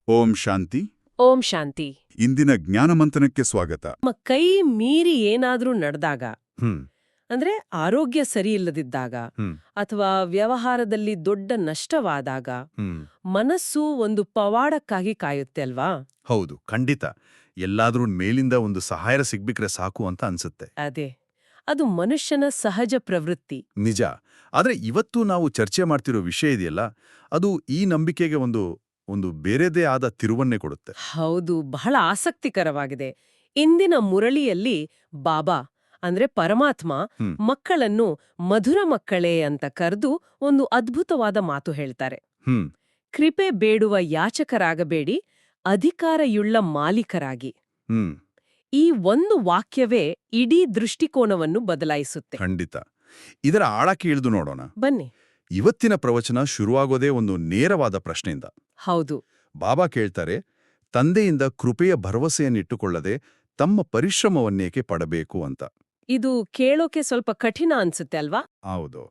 ಓಂ ಶಾಂತಿ. ಓಂ ಶಾಂತಿ. ಇಂದಿನ ಜ್ಞಾನಮಂಥನಕ್ಕೆ ಸ್ವಾಗತ. ನಮ್ಮ ಕೈ ಮೀರಿ ಏನಾದ್ರೂ ನಡೆದಾಗ, ಹ್ಮ್ ಅಂದ್ರೆ ಆರೋಗ್ಯ ಸರಿ ಇಲ್ಲದಿದ್ದಾಗ ಹ್ಮ್ ಅಥವಾ ವ್ಯವಹಾರದಲ್ಲಿ ದೊಡ್ಡ ನಷ್ಟವಾದಾಗ ಹ್ಮ್ ಮನಸ್ಸು ಒಂದು ಪವಾಡಕ್ಕಾಗಿ ಕಾಯುತ್ತೆ ಅಲ್ವಾ? ಹೌದು, ಖಂಡಿತ. ಎಲ್ಲಾದ್ರೂ ಮೇಲಿಂದ ಒಂದು ಸಹಾಯ ಸಿಗ್ಬಿಕ್ರೆ ಸಾಕು ಅಂತ ಅನ್ಸುತ್ತೆ. ಅದೇ, ಅದು ಮನುಷ್ಯನ ಸಹಜ ಪ್ರವೃತ್ತಿ. ನಿಜ. ಆದ್ರೆ ಇವತ್ತು ನಾವು ಚರ್ಚೆ ಮಾಡ್ತಿರೋ ವಿಷಯ ಇದೆಯಲ್ಲ, ಅದು ಈ ನಂಬಿಕೆಗೆ ಒಂದು ಒಂದು ಬೇರೆದೇ ಆದ ತಿರುವನ್ನೇ ಕೊಡುತ್ತೆ. ಹೌದು, ಬಹಳ ಆಸಕ್ತಿಕರವಾಗಿದೆ. ಇಂದಿನ ಮುರಳಿಯಲ್ಲಿ ಬಾಬಾ ಅಂದ್ರೆ ಪರಮಾತ್ಮ ಹ್ಮ್ ಮಕ್ಕಳನ್ನು ಮಧುರ ಮಕ್ಕಳೇ ಅಂತ ಕರೆದು ಒಂದು ಅದ್ಭುತವಾದ ಮಾತು ಹೇಳ್ತಾರೆ. ಹ್ಮ್ ಕೃಪೆ ಬೇಡುವ ಯಾಚಕರಾಗಬೇಡಿ, ಅಧಿಕಾರಯುಳ್ಳ ಮಾಲೀಕರಾಗಿ. ಹ್ಮ್ ಈ ಒಂದು ವಾಕ್ಯವೇ ಇಡೀ ದೃಷ್ಟಿಕೋನವನ್ನು ಬದಲಾಯಿಸುತ್ತೆ. ಖಂಡಿತ. ಇದರ ಆಳಕ್ಕೆ ಇಳಿದು ನೋಡೋಣ. ಬನ್ನಿ. ಇವತ್ತಿನ ಪ್ರವಚನ ಶುರುವಾಗೋದೇ ಒಂದು ನೇರವಾದ ಪ್ರಶ್ನೆಯಿಂದ. ಹೌದು. ಬಾಬಾ ಕೇಳ್ತಾರೆ, ತಂದೆಯಿಂದ ಕೃಪೆಯ ಭರವಸೆಯನ್ನಿಟ್ಟುಕೊಳ್ಳದೆ ತಮ್ಮ ಪರಿಶ್ರಮವನ್ನೇಕೆ ಪಡಬೇಕು ಅಂತ. ಇದು ಕೇಳೋಕೆ ಸ್ವಲ್ಪ ಕಠಿಣ ಅನ್ಸುತ್ತೆ ಅಲ್ವಾ? ಹೌದು.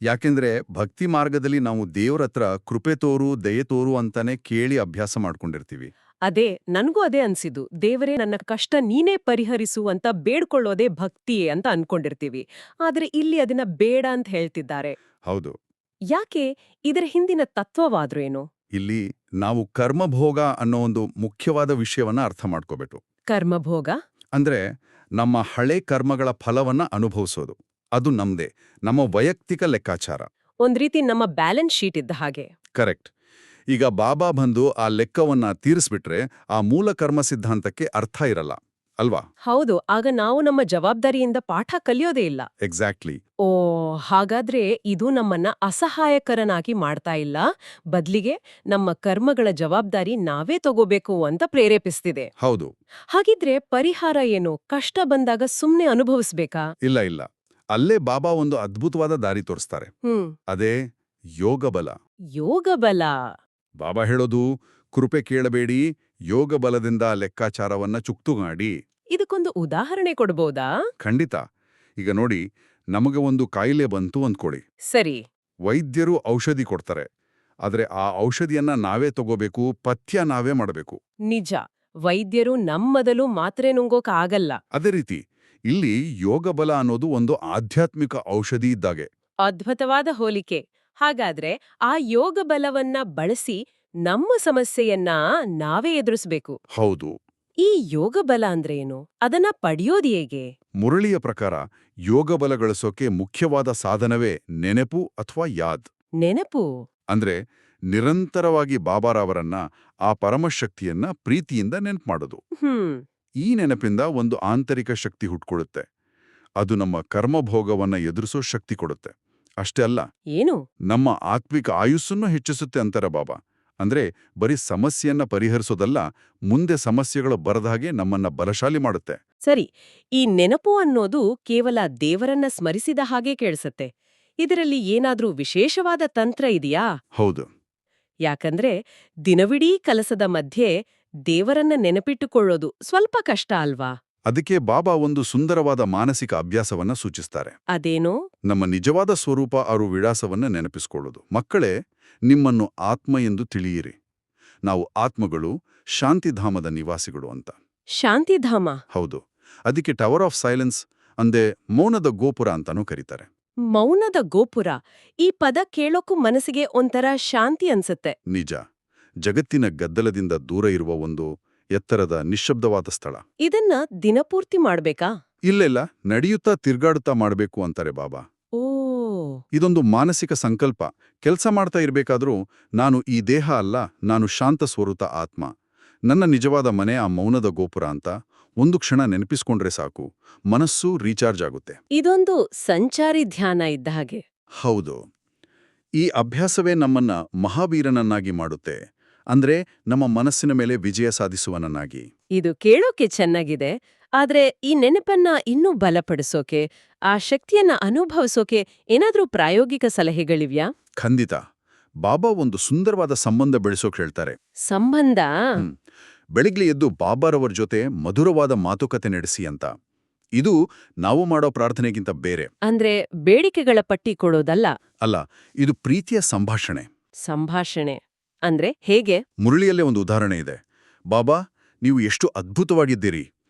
ಯಾಕೆಂದ್ರೆ ಭಕ್ತಿ ಮಾರ್ಗದಲ್ಲಿ ನಾವು ದೇವ್ರತ್ರ ಕೃಪೆ ತೋರು, ದಯೆ ತೋರು ಅಂತಾನೆ ಕೇಳಿ ಅಭ್ಯಾಸ ಮಾಡ್ಕೊಂಡಿರ್ತೀವಿ. ಅದೇ, ನನ್ಗೂ ಅದೇ ಅನ್ಸಿದ್ದು. ದೇವರೇ ನನ್ನ ಕಷ್ಟ ನೀನೇ ಪರಿಹರಿಸು ಅಂತ ಬೇಡ್ಕೊಳ್ಳೋದೇ ಭಕ್ತಿ ಅಂತ ಅನ್ಕೊಂಡಿರ್ತೀವಿ. ಆದ್ರೆ ಇಲ್ಲಿ ಅದನ್ನ ಬೇಡ ಅಂತ ಹೇಳ್ತಿದ್ದಾರೆ. ಹೌದು. ಯಾಕೆ? ಇದರ ಹಿಂದಿನ ತತ್ವವಾದ್ರೂ ಏನು? ಇಲ್ಲಿ ನಾವು ಕರ್ಮಭೋಗ ಅನ್ನೋ ಒಂದು ಮುಖ್ಯವಾದ ವಿಷಯವನ್ನ ಅರ್ಥ ಮಾಡ್ಕೋಬೇಕು. ಕರ್ಮಭೋಗ ಅಂದ್ರೆ ನಮ್ಮ ಹಳೆ ಕರ್ಮಗಳ ಫಲವನ್ನ ಅನುಭವಿಸೋದು. ಅದು ನಮ್ದೇ, ನಮ್ಮ ವೈಯಕ್ತಿಕ ಲೆಕ್ಕಾಚಾರ. ಒಂದ್ ರೀತಿ ನಮ್ಮ ಬ್ಯಾಲೆನ್ಸ್ ಶೀಟ್ ಇದ್ದ ಹಾಗೆ. ಕರೆಕ್ಟ್. ಈಗ ಬಾಬಾ ಬಂದು ಆ ಲೆಕ್ಕವನ್ನ ತೀರಿಸ್ಬಿಟ್ರೆ ಆ ಮೂಲ ಕರ್ಮ ಸಿದ್ಧಾಂತಕ್ಕೆ ಅರ್ಥ ಇರಲ್ಲ ಅಲ್ವಾ? ಹೌದು, ಆಗ ನಾವು ನಮ್ಮ ಜವಾಬ್ದಾರಿಯಿಂದ ಪಾಠ ಕಲಿಯೋದೇ ಇಲ್ಲ. ಎಕ್ಸಾಕ್ಟ್ಲಿ. ಓ, ಹಾಗಾದ್ರೆ ಇದು ನಮ್ಮನ್ನ ಅಸಹಾಯಕರನಾಗಿ ಮಾಡ್ತಾ ಇಲ್ಲ, ಬದ್ಲಿಗೆ ನಮ್ಮ ಕರ್ಮಗಳ ಜವಾಬ್ದಾರಿ ನಾವೇ ತಗೋಬೇಕು ಅಂತ ಪ್ರೇರೇಪಿಸ್ತಿದೆ. ಹೌದು. ಹಾಗಿದ್ರೆ ಪರಿಹಾರ ಏನು? ಕಷ್ಟ ಬಂದಾಗ ಸುಮ್ನೆ ಅನುಭವಿಸ್ಬೇಕಾ? ಇಲ್ಲ ಇಲ್ಲ, ಅಲ್ಲೇ ಬಾಬಾ ಒಂದು ಅದ್ಭುತವಾದ ದಾರಿ ತೋರಿಸ್ತಾರೆ. ಅದೇ ಯೋಗಬಲ. ಯೋಗಬಲ. ಬಾಬಾ ಹೇಳೋದು, ಕೃಪೆ ಕೇಳಬೇಡಿ, ಯೋಗ ಬಲದಿಂದ ಲೆಕ್ಕಾಚಾರವನ್ನ ಚುಕ್ತುಗಾಡಿ. ಇದಕ್ಕೊಂದು ಉದಾಹರಣೆ ಕೊಡ್ಬೋದಾ? ಖಂಡಿತ. ಈಗ ನೋಡಿ, ನಮಗೆ ಒಂದು ಕಾಯಿಲೆ ಬಂತು ಅಂದ್ಕೊಳ್ಳಿ. ಸರಿ. ವೈದ್ಯರು ಔಷಧಿ ಕೊಡ್ತಾರೆ. ಆದ್ರೆ ಆ ಔಷಧಿಯನ್ನ ನಾವೇ ತಗೋಬೇಕು, ಪಥ್ಯ ನಾವೇ ಮಾಡಬೇಕು. ನಿಜ. ವೈದ್ಯರು ನಮ್ಮದಲು ಮಾತ್ರೆ ನುಂಗೋಕ್ ಆಗಲ್ಲ. ಅದೇ ರೀತಿ ಇಲ್ಲಿ ಯೋಗಬಲ ಅನ್ನೋದು ಒಂದು ಆಧ್ಯಾತ್ಮಿಕ ಔಷಧಿ ಇದ್ದಾಗೆ. ಅದ್ಭುತವಾದ ಹೋಲಿಕೆ. ಹಾಗಾದ್ರೆ ಆ ಯೋಗ ಬಲವನ್ನ ಬಳಸಿ ನಮ್ಮ ಸಮಸ್ಯೆಯನ್ನ ನಾವೇ ಎದುರಿಸ್ಬೇಕು. ಹೌದು. ಈ ಯೋಗ ಬಲ ಅಂದ್ರೆ ಏನು? ಅದನ್ನ ಪಡೆಯೋದು ಹೇಗೆ? ಮುರಳಿಯ ಪ್ರಕಾರ ಯೋಗಬಲ ಗಳಿಸೋಕೆ ಮುಖ್ಯವಾದ ಸಾಧನವೇ ನೆನಪು ಅಥವಾ ಯಾದ್. ನೆನಪು. ಅಂದ್ರೆ ನಿರಂತರವಾಗಿ ಬಾಬಾರವರನ್ನ, ಆ ಪರಮಶಕ್ತಿಯನ್ನ ಪ್ರೀತಿಯಿಂದ ನೆನ್ಪು ಮಾಡೋದು. ಈ ನೆನಪಿಂದ ಒಂದು ಆಂತರಿಕ ಶಕ್ತಿ ಹುಟ್ಕೊಳ್ಳುತ್ತೆ. ಅದು ನಮ್ಮ ಕರ್ಮಭೋಗವನ್ನ ಎದುರಿಸೋ ಶಕ್ತಿ ಕೊಡುತ್ತೆ. ಅಷ್ಟೇ ಅಲ್ಲ, ಏನು? ನಮ್ಮ ಆತ್ಮಿಕ ಆಯುಸ್ಸನ್ನು ಹೆಚ್ಚಿಸುತ್ತೆ ಅಂತಾರೆ ಬಾಬಾ. ಅಂದ್ರೆ ಬರೀ ಸಮಸ್ಯೆಯನ್ನ ಪರಿಹರಿಸೋದಲ್ಲ, ಮುಂದೆ ಸಮಸ್ಯೆಗಳು ಬರದ ಹಾಗೆ ನಮ್ಮನ್ನ ಬಲಶಾಲಿ ಮಾಡುತ್ತೆ. ಸರಿ, ಈ ನೆನಪು ಅನ್ನೋದು ಕೇವಲ ದೇವರನ್ನ ಸ್ಮರಿಸಿದ ಹಾಗೆ ಕೇಳಿಸತ್ತೆ. ಇದರಲ್ಲಿ ಏನಾದ್ರೂ ವಿಶೇಷವಾದ ತಂತ್ರ ಇದೆಯಾ? ಹೌದು. ಯಾಕಂದ್ರೆ ದಿನವಿಡೀ ಕೆಲಸದ ಮಧ್ಯೆ ದೇವರನ್ನ ನೆನಪಿಟ್ಟುಕೊಳ್ಳೋದು ಸ್ವಲ್ಪ ಕಷ್ಟ ಅಲ್ವಾ? ಅದಕ್ಕೆ ಬಾಬಾ ಒಂದು ಸುಂದರವಾದ ಮಾನಸಿಕ ಅಭ್ಯಾಸವನ್ನ ಸೂಚಿಸ್ತಾರೆ. ಅದೇನೋ? ನಮ್ಮ ನಿಜವಾದ ಸ್ವರೂಪ ಅರು ವಿಳಾಸವನ್ನ ನೆನಪಿಸಿಕೊಳ್ಳೋದು. ಮಕ್ಕಳೇ, ನಿಮ್ಮನ್ನು ಆತ್ಮ ಎಂದು ತಿಳಿಯಿರಿ. ನಾವು ಆತ್ಮಗಳು, ಶಾಂತಿಧಾಮದ ನಿವಾಸಿಗಳು ಅಂತ. ಶಾಂತಿಧಾಮ? ಹೌದು. ಅದಕ್ಕೆ ಟವರ್ ಆಫ್ ಸೈಲೆನ್ಸ್ ಅಂದೆ ಮೌನದ ಗೋಪುರ ಅಂತಾನೂ ಕರೀತಾರೆ. ಮೌನದ ಗೋಪುರ. ಈ ಪದ ಕೇಳೋಕ್ಕೂ ಮನಸ್ಸಿಗೆ ಒಂಥರ ಶಾಂತಿ ಅನ್ಸತ್ತೆ. ನಿಜ. ಜಗತ್ತಿನ ಗದ್ದಲದಿಂದ ದೂರ ಇರುವ ಒಂದು ಎತ್ತರದ ನಿಶ್ಶಬ್ದವಾದ ಸ್ಥಳ. ಇದನ್ನ ದಿನಪೂರ್ತಿ ಮಾಡ್ಬೇಕಾ? ಇಲ್ಲೆಲ್ಲ ನಡೆಯುತ್ತಾ ತಿರ್ಗಾಡುತ್ತಾ ಮಾಡಬೇಕು ಅಂತಾರೆ ಬಾಬಾ. ಓ. ಇದೊಂದು ಮಾನಸಿಕ ಸಂಕಲ್ಪ. ಕೆಲಸ ಮಾಡ್ತಾ ಇರಬೇಕಾದ್ರೂ ನಾನು ಈ ದೇಹ ಅಲ್ಲ, ನಾನು ಶಾಂತ ಸ್ವರೂಪ ಆತ್ಮ. ನನ್ನ ನಿಜವಾದ ಮನೆ ಆ ಮೌನದ ಗೋಪುರ ಅಂತ ಒಂದು ಕ್ಷಣ ನೆನಪಿಸ್ಕೊಂಡ್ರೆ ಸಾಕು, ಮನಸ್ಸು ರೀಚಾರ್ಜ್ ಆಗುತ್ತೆ. ಇದೊಂದು ಸಂಚಾರಿ ಧ್ಯಾನ ಇದ್ದ ಹಾಗೆ. ಹೌದು. ಈ ಅಭ್ಯಾಸವೇ ನಮ್ಮನ್ನ ಮಹಾವೀರನನ್ನಾಗಿ ಮಾಡುತ್ತೆ. ಅಂದ್ರೆ ನಮ್ಮ ಮನಸ್ಸಿನ ಮೇಲೆ ವಿಜಯ ಸಾಧಿಸುವನನ್ನಾಗಿ. ಇದು ಕೇಳೋಕೆ ಚೆನ್ನಾಗಿದೆ. ಆದ್ರೆ ಈ ನೆನಪನ್ನ ಇನ್ನೂ ಬಲಪಡಿಸೋಕೆ, ಆ ಶಕ್ತಿಯನ್ನ ಅನುಭವಿಸೋಕೆ ಏನಾದ್ರೂ ಪ್ರಾಯೋಗಿಕ ಸಲಹೆಗಳಿವ್ಯಾ? ಖಂಡಿತ. ಬಾಬಾ ಒಂದು ಸುಂದರವಾದ ಸಂಬಂಧ ಬೆಳೆಸೋಕೆ ಹೇಳ್ತಾರೆ. ಸಂಬಂಧ? ಬೆಳಿಗ್ಗೆ ಎದ್ದು ಬಾಬಾರವರ ಜೊತೆ ಮಧುರವಾದ ಮಾತುಕತೆ ನಡೆಸಿ ಅಂತ. ಇದು ನಾವು ಮಾಡೋ ಪ್ರಾರ್ಥನೆಗಿಂತ ಬೇರೆ. ಅಂದ್ರೆ ಬೇಡಿಕೆಗಳ ಪಟ್ಟಿ ಕೊಡೋದಲ್ಲ. ಅಲ್ಲ, ಇದು ಪ್ರೀತಿಯ ಸಂಭಾಷಣೆ. ಸಂಭಾಷಣೆ. ಅಂದ್ರೆ ಹೇಗೆ? ಮುರಳಿಯಲ್ಲೇ ಒಂದು ಉದಾಹರಣೆ ಇದೆ. ಬಾಬಾ, ನೀವು ಎಷ್ಟು ಅದ್ಭುತವಾಗಿದ್ದೀರಿ,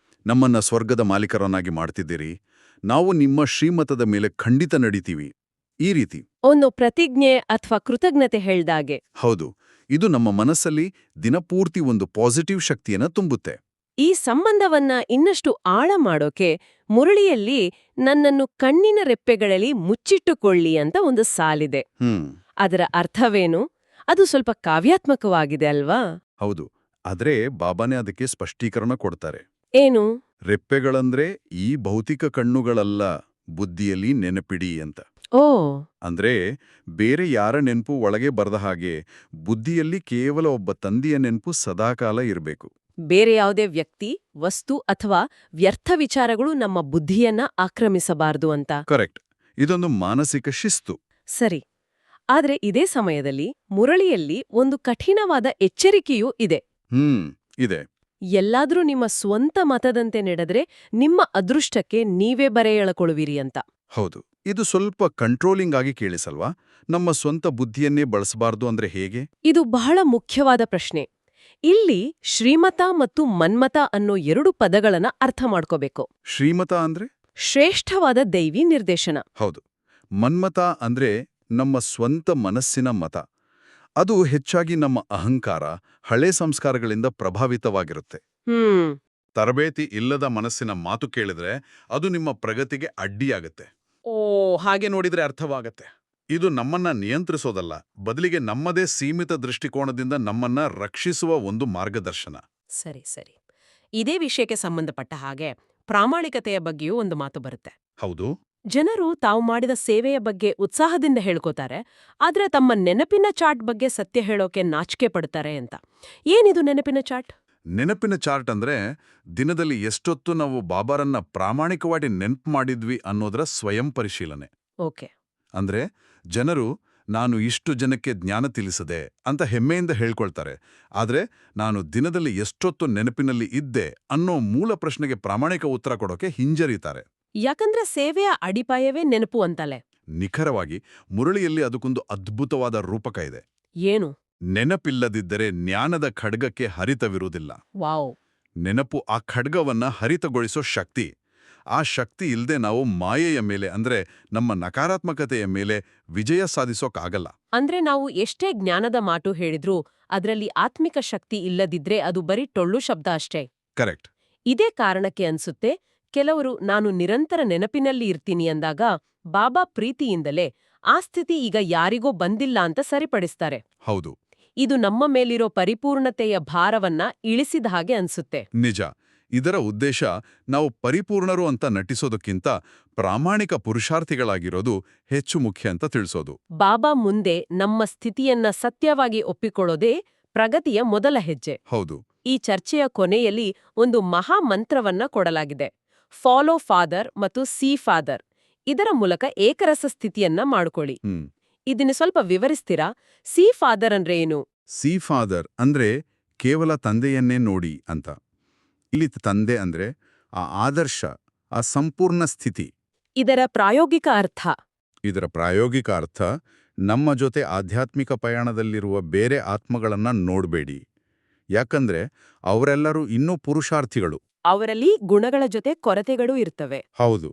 ನಮ್ಮನ್ನ ಸ್ವರ್ಗದ ಮಾಲೀಕರನ್ನಾಗಿ ಮಾಡ್ತಿದ್ದೀರಿ, ನಾವು ನಿಮ್ಮ ಶ್ರೀಮತದ ಮೇಲೆ ಖಂಡಿತ ನಡೀತೀವಿ, ಈ ರೀತಿ. ಒಂದು ಪ್ರತಿಜ್ಞೆ ಅಥವಾ ಕೃತಜ್ಞತೆ ಹೇಳ್ದಾಗೆ. ಹೌದು, ಇದು ನಮ್ಮ ಮನಸ್ಸಲ್ಲಿ ದಿನಪೂರ್ತಿ ಒಂದು ಪಾಸಿಟಿವ್ ಶಕ್ತಿಯನ್ನ ತುಂಬುತ್ತೆ. ಈ ಸಂಬಂಧವನ್ನ ಇನ್ನಷ್ಟು ಆಳ ಮಾಡೋಕೆ ಮುರಳಿಯಲ್ಲಿ ನನ್ನನ್ನು ಕಣ್ಣಿನ ರೆಪ್ಪೆಗಳಲ್ಲಿ ಮುಚ್ಚಿಟ್ಟುಕೊಳ್ಳಿ ಅಂತ ಒಂದು ಸಾಲಿದೆ. ಅದರ ಅರ್ಥವೇನು? ಅದು ಸ್ವಲ್ಪ ಕಾವ್ಯಾತ್ಮಕವಾಗಿದೆ ಅಲ್ವಾ? ಹೌದು, ಆದ್ರೆ ಬಾಬಾನೇ ಅದಕ್ಕೆ ಸ್ಪಷ್ಟೀಕರಣ ಕೊಡ್ತಾರೆ. ಏನು? ರೆಪ್ಪೆಗಳಂದ್ರೆ ಈ ಭೌತಿಕ ಕಣ್ಣುಗಳಲ್ಲ, ಬುದ್ಧಿಯಲ್ಲಿ ನೆನಪಿಡಿ ಅಂತ. ಓ, ಅಂದ್ರೆ ಬೇರೆ ಯಾರ ನೆನ್ಪು ಒಳಗೆ ಬರದ ಹಾಗೆ ಬುದ್ಧಿಯಲ್ಲಿ ಕೇವಲ ಒಬ್ಬ ತಂದೆಯ ನೆನ್ಪು ಸದಾಕಾಲ ಇರಬೇಕು. ಬೇರೆ ಯಾವುದೇ ವ್ಯಕ್ತಿ, ವಸ್ತು ಅಥವಾ ವ್ಯರ್ಥ ವಿಚಾರಗಳು ನಮ್ಮ ಬುದ್ಧಿಯನ್ನ ಆಕ್ರಮಿಸಬಾರದು ಅಂತ. ಕರೆಕ್ಟ್. ಇದೊಂದು ಮಾನಸಿಕ ಶಿಸ್ತು. ಸರಿ. ಆದ್ರೆ ಇದೇ ಸಮಯದಲ್ಲಿ ಮುರಳಿಯಲ್ಲಿ ಒಂದು ಕಠಿಣವಾದ ಎಚ್ಚರಿಕೆಯೂ ಇದೆ. ಇದೆ. ಎಲ್ಲಾದ್ರೂ ನಿಮ್ಮ ಸ್ವಂತ ಮತದಂತೆ ನಡೆದ್ರೆ ನಿಮ್ಮ ಅದೃಷ್ಟಕ್ಕೆ ನೀವೇ ಬರೆ ಎಳಕೊಳ್ಳುವಿರಿ ಅಂತ. ಹೌದು, ಇದು ಸ್ವಲ್ಪ ಕಂಟ್ರೋಲಿಂಗ್ ಆಗಿ ಕೇಳಿಸಲ್ವಾ? ನಮ್ಮ ಸ್ವಂತ ಬುದ್ಧಿಯನ್ನೇ ಬಳಸಬಾರ್ದು ಅಂದ್ರೆ ಹೇಗೆ? ಇದು ಬಹಳ ಮುಖ್ಯವಾದ ಪ್ರಶ್ನೆ. ಇಲ್ಲಿ ಶ್ರೀಮತ ಮತ್ತು ಮನ್ಮತ ಅನ್ನೋ 2 ಪದಗಳನ್ನ ಅರ್ಥ ಮಾಡ್ಕೋಬೇಕು. ಶ್ರೀಮತ ಅಂದ್ರೆ ಶ್ರೇಷ್ಠವಾದ ದೈವಿ ನಿರ್ದೇಶನ. ಹೌದು. ಮನ್ಮತ ಅಂದ್ರೆ ನಮ್ಮ ಸ್ವಂತ ಮನಸ್ಸಿನ ಮತ. ಅದು ಹೆಚ್ಚಾಗಿ ನಮ್ಮ ಅಹಂಕಾರ, ಹಳೆ ಸಂಸ್ಕಾರಗಳಿಂದ ಪ್ರಭಾವಿತವಾಗಿರುತ್ತೆ. ತರಬೇತಿ ಇಲ್ಲದ ಮನಸ್ಸಿನ ಮಾತು ಕೇಳಿದ್ರೆ ಅದು ನಿಮ್ಮ ಪ್ರಗತಿಗೆ ಅಡ್ಡಿಯಾಗತ್ತೆ. ಹಾಗೆ ನೋಡಿದ್ರೆ ಅರ್ಥವಾಗತ್ತೆ. ಇದು ನಮ್ಮನ್ನ ನಿಯಂತ್ರಿಸೋದಲ್ಲ, ಬದಲಿಗೆ ನಮ್ಮದೇ ಸೀಮಿತ ದೃಷ್ಟಿಕೋನದಿಂದ ನಮ್ಮನ್ನ ರಕ್ಷಿಸುವ ಒಂದು ಮಾರ್ಗದರ್ಶನ. ಸರಿ ಸರಿ. ಇದೇ ವಿಷಯಕ್ಕೆ ಸಂಬಂಧಪಟ್ಟ ಹಾಗೆ ಪ್ರಾಮಾಣಿಕತೆಯ ಬಗ್ಗೆಯೂ ಒಂದು ಮಾತು ಬರುತ್ತೆ. ಹೌದು. ಜನರು ತಾವು ಮಾಡಿದ ಸೇವೆಯ ಬಗ್ಗೆ ಉತ್ಸಾಹದಿಂದ ಹೇಳ್ಕೋತಾರೆ, ಆದ್ರೆ ತಮ್ಮ ನೆನಪಿನ ಚಾರ್ಟ್ ಬಗ್ಗೆ ಸತ್ಯ ಹೇಳೋಕೆ ನಾಚಿಕೆ ಪಡ್ತಾರೆ ಅಂತ. ಏನಿದು ನೆನಪಿನ ಚಾರ್ಟ್? ನೆನಪಿನ ಚಾರ್ಟ್ ಅಂದ್ರೆ ದಿನದಲ್ಲಿ ಎಷ್ಟೊತ್ತು ನಾವು ಬಾಬಾರನ್ನ ಪ್ರಾಮಾಣಿಕವಾಗಿ ನೆನ್ಪು ಮಾಡಿದ್ವಿ ಅನ್ನೋದರ ಸ್ವಯಂ ಪರಿಶೀಲನೆ. ಓಕೆ. ಅಂದ್ರೆ ಜನರು ನಾನು ಇಷ್ಟು ಜನಕ್ಕೆ ಜ್ಞಾನ ತಿಳಿಸದೆ ಅಂತ ಹೆಮ್ಮೆಯಿಂದ ಹೇಳ್ಕೊಳ್ತಾರೆ, ಆದ್ರೆ ನಾನು ದಿನದಲ್ಲಿ ಎಷ್ಟೊತ್ತು ನೆನಪಿನಲ್ಲಿ ಇದ್ದೆ ಅನ್ನೋ ಮೂಲ ಪ್ರಶ್ನೆಗೆ ಪ್ರಾಮಾಣಿಕ ಉತ್ತರ ಕೊಡೋಕೆ ಹಿಂಜರಿತಾರೆ. ಯಾಕಂದ್ರೆ ಸೇವೆಯ ಅಡಿಪಾಯವೇ ನೆನಪು ಅಂತಲೇ. ನಿಖರವಾಗಿ ಮುರಳಿಯಲ್ಲಿ ಅದಕ್ಕೊಂದು ಅದ್ಭುತವಾದ ರೂಪಕ ಇದೆ. ಏನು? ನೆನಪಿಲ್ಲದಿದ್ದರೆ ಜ್ಞಾನದ ಖಡ್ಗಕ್ಕೆ ಹರಿತವಿರುವುದಿಲ್ಲ. ವಾವ್. ನೆನಪು ಆ ಖಡ್ಗವನ್ನ ಹರಿತಗೊಳಿಸೋ ಶಕ್ತಿ. ಆ ಶಕ್ತಿ ಇಲ್ಲದೆ ನಾವು ಮಾಯೆಯ ಮೇಲೆ ಅಂದ್ರೆ ನಮ್ಮ ನಕಾರಾತ್ಮಕತೆಯ ಮೇಲೆ ವಿಜಯ ಸಾಧಿಸೋಕ್ಕಾಗಲ್ಲ. ಅಂದ್ರೆ ನಾವು ಎಷ್ಟೇ ಜ್ಞಾನದ ಮಾತು ಹೇಳಿದ್ರೂ ಅದರಲ್ಲಿ ಆತ್ಮಿಕ ಶಕ್ತಿ ಇಲ್ಲದಿದ್ರೆ ಅದು ಬರೀ ಟೊಳ್ಳು ಶಬ್ದ ಅಷ್ಟೇ. ಕರೆಕ್ಟ್. ಇದೇ ಕಾರಣಕ್ಕೆ ಅನ್ಸುತ್ತೆ ಕೆಲವರು ನಾನು ನಿರಂತರ ನೆನಪಿನಲ್ಲಿ ಇರ್ತೀನಿ ಅಂದಾಗ ಬಾಬಾ ಪ್ರೀತಿಯಿಂದಲೇ ಆ ಸ್ಥಿತಿ ಈಗ ಯಾರಿಗೋ ಬಂದಿಲ್ಲ ಅಂತ ಸರಿಪಡಿಸ್ತಾರೆ. ಹೌದು. ಇದು ನಮ್ಮ ಮೇಲಿರೋ ಪರಿಪೂರ್ಣತೆಯ ಭಾರವನ್ನ ಇಳಿಸಿದ ಹಾಗೆ ಅನ್ಸುತ್ತೆ. ನಿಜ. ಇದರ ಉದ್ದೇಶ ನಾವು ಪರಿಪೂರ್ಣರು ಅಂತ ನಟಿಸೋದಕ್ಕಿಂತ ಪ್ರಾಮಾಣಿಕ ಪುರುಷಾರ್ಥಿಗಳಾಗಿರೋದು ಹೆಚ್ಚು ಮುಖ್ಯ ಅಂತ ತಿಳಿಸೋದು. ಬಾಬಾ ಮುಂದೆ ನಮ್ಮ ಸ್ಥಿತಿಯನ್ನ ಸತ್ಯವಾಗಿ ಒಪ್ಪಿಕೊಳ್ಳೋದೇ ಪ್ರಗತಿಯ ಮೊದಲ ಹೆಜ್ಜೆ. ಹೌದು. ಈ ಚರ್ಚೆಯ ಕೊನೆಯಲ್ಲಿ ಒಂದು ಮಹಾ ಮಂತ್ರವನ್ನ ಕೊಡಲಾಗಿದೆ. ಫಾಲೋ ಫಾದರ್ ಮತ್ತು ಸಿ ಫಾದರ್. ಇದರ ಮೂಲಕ ಏಕರಸ ಸ್ಥಿತಿಯನ್ನ ಮಾಡ್ಕೊಳ್ಳಿ. ಇದನ್ನ ಸ್ವಲ್ಪ ವಿವರಿಸ್ತೀರಾ? ಸಿ ಫಾದರ್ ಅಂದ್ರೆ ಏನು? ಸಿ ಫಾದರ್ ಅಂದ್ರೆ ಕೇವಲ ತಂದೆಯನ್ನೇ ನೋಡಿ ಅಂತ. ಇಲ್ಲಿ ತಂದೆ ಅಂದ್ರೆ ಆ ಆದರ್ಶ, ಆ ಸಂಪೂರ್ಣ ಸ್ಥಿತಿ. ಇದರ ಪ್ರಾಯೋಗಿಕ ಅರ್ಥ ನಮ್ಮ ಜೊತೆ ಆಧ್ಯಾತ್ಮಿಕ ಪಯಣದಲ್ಲಿರುವ ಬೇರೆ ಆತ್ಮಗಳನ್ನ ನೋಡ್ಬೇಡಿ. ಯಾಕಂದ್ರೆ ಅವರೆಲ್ಲರೂ ಇನ್ನೂ ಪುರುಷಾರ್ಥಿಗಳು. ಅವರಲ್ಲಿ ಗುಣಗಳ ಜೊತೆ ಕೊರತೆಗಳೂ ಇರ್ತವೆ. ಹೌದು.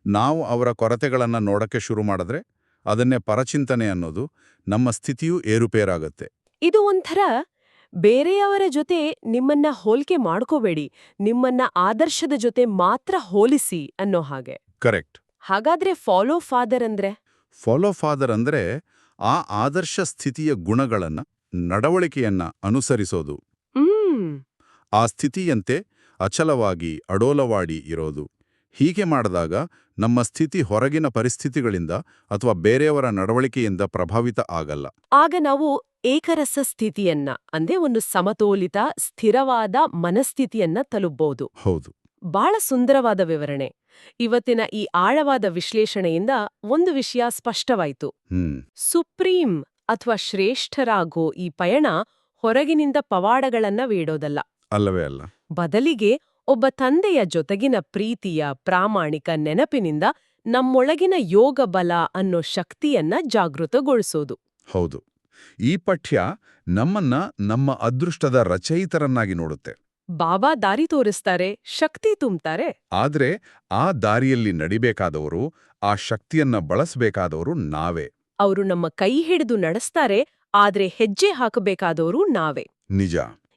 ನಾವು ಅವರ ಕೊರತೆಗಳನ್ನ ನೋಡಕ್ಕೆ ಶುರು ಮಾಡಿದ್ರೆ ಅದನ್ನೇ ಪರಚಿಂತನೆ ಅನ್ನೋದು, ನಮ್ಮ ಸ್ಥಿತಿಯೂ ಏರುಪೇರಾಗತ್ತೆ. ಇದು ಒಂಥರ ಬೇರೆಯವರ ಜೊತೆ ನಿಮ್ಮನ್ನ ಹೋಲಿಕೆ ಮಾಡ್ಕೋಬೇಡಿ, ನಿಮ್ಮನ್ನ ಆದರ್ಶದ ಜೊತೆ ಮಾತ್ರ ಹೋಲಿಸಿ ಅನ್ನೋ ಹಾಗೆ. ಕರೆಕ್ಟ್. ಹಾಗಾದ್ರೆ ಫಾಲೋ ಫಾದರ್ ಅಂದ್ರೆ? ಫಾಲೋ ಫಾದರ್ ಅಂದ್ರೆ ಆ ಆದರ್ಶ ಸ್ಥಿತಿಯ ಗುಣಗಳನ್ನ, ನಡವಳಿಕೆಯನ್ನ ಅನುಸರಿಸೋದು. ಆ ಸ್ಥಿತಿಯಂತೆ ಅಚಲವಾಗಿ ಅಡೋಲವಾಡಿ ಇರೋದು. ಹೀಗೆ ಮಾಡಿದಾಗ ನಮ್ಮ ಸ್ಥಿತಿ ಹೊರಗಿನ ಪರಿಸ್ಥಿತಿಗಳಿಂದ ಅಥವಾ ಬೇರೆಯವರ ನಡವಳಿಕೆಯಿಂದ ಪ್ರಭಾವಿತ ಆಗಲ್ಲ. ಆಗ ನಾವು ಏಕರಸ ಸ್ಥಿತಿಯನ್ನ, ಅಂದ್ರೆ ಒಂದು ಸಮತೋಲಿತ ಸ್ಥಿರವಾದ ಮನಸ್ಥಿತಿಯನ್ನ ತಲುಪಬಹುದು. ಹೌದು. ಬಹಳ ಸುಂದರವಾದ ವಿವರಣೆ. ಇವತ್ತಿನ ಈ ಆಳವಾದ ವಿಶ್ಲೇಷಣೆಯಿಂದ ಒಂದು ವಿಷಯ ಸ್ಪಷ್ಟವಾಯಿತು. ಸುಪ್ರೀಂ ಅಥವಾ ಶ್ರೇಷ್ಠರಾಗೋ ಈ ಪಯಣ ಹೊರಗಿನಿಂದ ಪವಾಡಗಳನ್ನ ವೀಡೋದಲ್ಲ. ಅಲ್ಲವೇ ಅಲ್ಲ. ಬದಲಿಗೆ ಒಬ್ಬ ತಂದೆಯ ಜೊತೆಗಿನ ಪ್ರೀತಿಯ ಪ್ರಾಮಾಣಿಕ ನೆನಪಿನಿಂದ ನಮ್ಮೊಳಗಿನ ಯೋಗ ಬಲ ಅನ್ನೋ ಶಕ್ತಿಯನ್ನ ಜಾಗೃತಗೊಳಿಸೋದು. ಹೌದು. ಈ ಪಠ್ಯ ನಮ್ಮನ್ನ ನಮ್ಮ ಅದೃಷ್ಟದ ರಚಯಿತರನ್ನಾಗಿ ನೋಡುತ್ತೆ. ಬಾಬಾ ದಾರಿ ತೋರಿಸ್ತಾರೆ, ಶಕ್ತಿ ತುಂಬ್ತಾರೆ. ಆದ್ರೆ ಆ ದಾರಿಯಲ್ಲಿ ನಡಿಬೇಕಾದವರು, ಆ ಶಕ್ತಿಯನ್ನ ಬಳಸಬೇಕಾದವರು ನಾವೇ. ಅವರು ನಮ್ಮ ಕೈ ಹಿಡಿದು ನಡೆಸ್ತಾರೆ, ಆದ್ರೆ ಹೆಜ್ಜೆ ಹಾಕಬೇಕಾದವರು ನಾವೇ. ನಿಜ.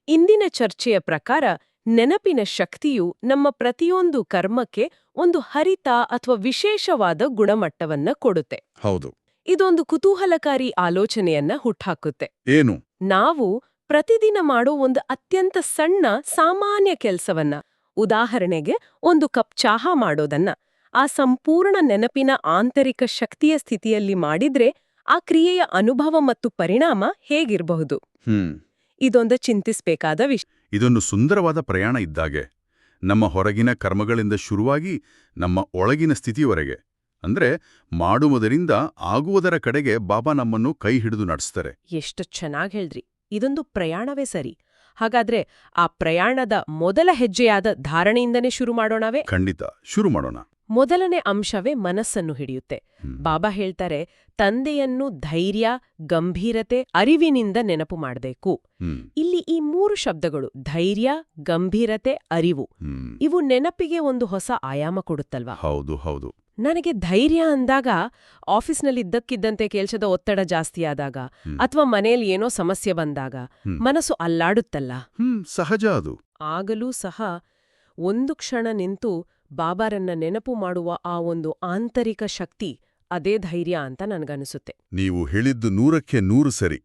ಇಂದಿನ ಚರ್ಚೆಯ ಪ್ರಕಾರ ನೆನಪಿನ ಶಕ್ತಿಯು ನಮ್ಮ ಪ್ರತಿಯೊಂದು ಕರ್ಮಕ್ಕೆ ಒಂದು ಹರಿತ ಅಥವಾ ವಿಶೇಷವಾದ ಗುಣಮಟ್ಟವನ್ನ ಕೊಡುತ್ತೆ. ಹೌದು. ಇದೊಂದು ಕುತೂಹಲಕಾರಿ ಆಲೋಚನೆಯನ್ನ ಹುಟ್ಟಾಕುತ್ತೆ. ಏನು? ನಾವು ಪ್ರತಿದಿನ ಮಾಡೋ ಒಂದು ಅತ್ಯಂತ ಸಣ್ಣ ಸಾಮಾನ್ಯ ಕೆಲ್ಸವನ್ನ, ಉದಾಹರಣೆಗೆ ಒಂದು ಕಪ್ ಚಹಾ ಮಾಡೋದನ್ನ, ಆ ಸಂಪೂರ್ಣ ನೆನಪಿನ ಆಂತರಿಕ ಶಕ್ತಿಯ ಸ್ಥಿತಿಯಲ್ಲಿ ಮಾಡಿದ್ರೆ ಆ ಕ್ರಿಯೆಯ ಅನುಭವ ಮತ್ತು ಪರಿಣಾಮ ಹೇಗಿರಬಹುದು? ಇದೊಂದು ಚಿಂತಿಸ್ಬೇಕಾದ ವಿಷಯ. ಇದೊಂದು ಸುಂದರವಾದ ಪ್ರಯಾಣ ಇದ್ದಾಗೆ. ನಮ್ಮ ಹೊರಗಿನ ಕರ್ಮಗಳಿಂದ ಶುರುವಾಗಿ ನಮ್ಮ ಒಳಗಿನ ಸ್ಥಿತಿಯವರೆಗೆ, ಅಂದ್ರೆ ಮಾಡುವುದರಿಂದ ಆಗುವುದರ ಕಡೆಗೆ ಬಾಬಾ ನಮ್ಮನ್ನು ಕೈ ಹಿಡಿದು ನಡೆಸ್ತಾರೆ. ಎಷ್ಟು ಚೆನ್ನಾಗಿ ಹೇಳ್ರಿ. ಇದೊಂದು ಪ್ರಯಾಣವೇ ಸರಿ. ಹಾಗಾದ್ರೆ ಆ ಪ್ರಯಾಣದ ಮೊದಲ ಹೆಜ್ಜೆಯಾದ ಧಾರಣೆಯಿಂದನೇ ಶುರು ಮಾಡೋಣವೇ? ಖಂಡಿತ, ಶುರು ಮಾಡೋಣ. ಮೊದಲನೇ ಅಂಶವೇ ಮನಸ್ಸನ್ನು ಹಿಡಿಯುತ್ತೆ. ಬಾಬಾ ಹೇಳ್ತಾರೆ, ತಂದೆಯನ್ನು ಧೈರ್ಯ, ಗಂಭೀರತೆ, ಅರಿವಿನಿಂದ ನೆನಪು ಮಾಡಬೇಕು. ಇಲ್ಲಿ ಈ 3 ಶಬ್ದಗಳು, ಧೈರ್ಯ, ಗಂಭೀರತೆ, ಅರಿವು, ಇವು ನೆನಪಿಗೆ ಒಂದು ಹೊಸ ಆಯಾಮ ಕೊಡುತ್ತಲ್ವಾ? ಹೌದು ಹೌದು. ನನಗೆ ಧೈರ್ಯ ಅಂದಾಗ ಆಫೀಸ್ನಲ್ಲಿ ಇದ್ದಕ್ಕಿದ್ದಂತೆ ಕೆಲಸದ ಒತ್ತಡ ಜಾಸ್ತಿಯಾದಾಗ ಅಥವಾ ಮನೆಯಲ್ಲಿ ಏನೋ ಸಮಸ್ಯೆ ಬಂದಾಗ ಮನಸ್ಸು ಅಲ್ಲಾಡುತ್ತಲ್ಲ. ಸಹಜ ಅದು. ಆಗಲೂ ಸಹ ಒಂದು ಕ್ಷಣ ನಿಂತು ಬಾಬಾರನ್ನ ನೆನಪು ಮಾಡುವ ಆ ಒಂದು ಆಂತರಿಕ ಶಕ್ತಿ, ಅದೇ ಧೈರ್ಯ ಅಂತ ನನಗನಿಸುತ್ತೆ. ನೀವು ಹೇಳಿದ್ದು 100ಕ್ಕೆ 100 ಸರಿ.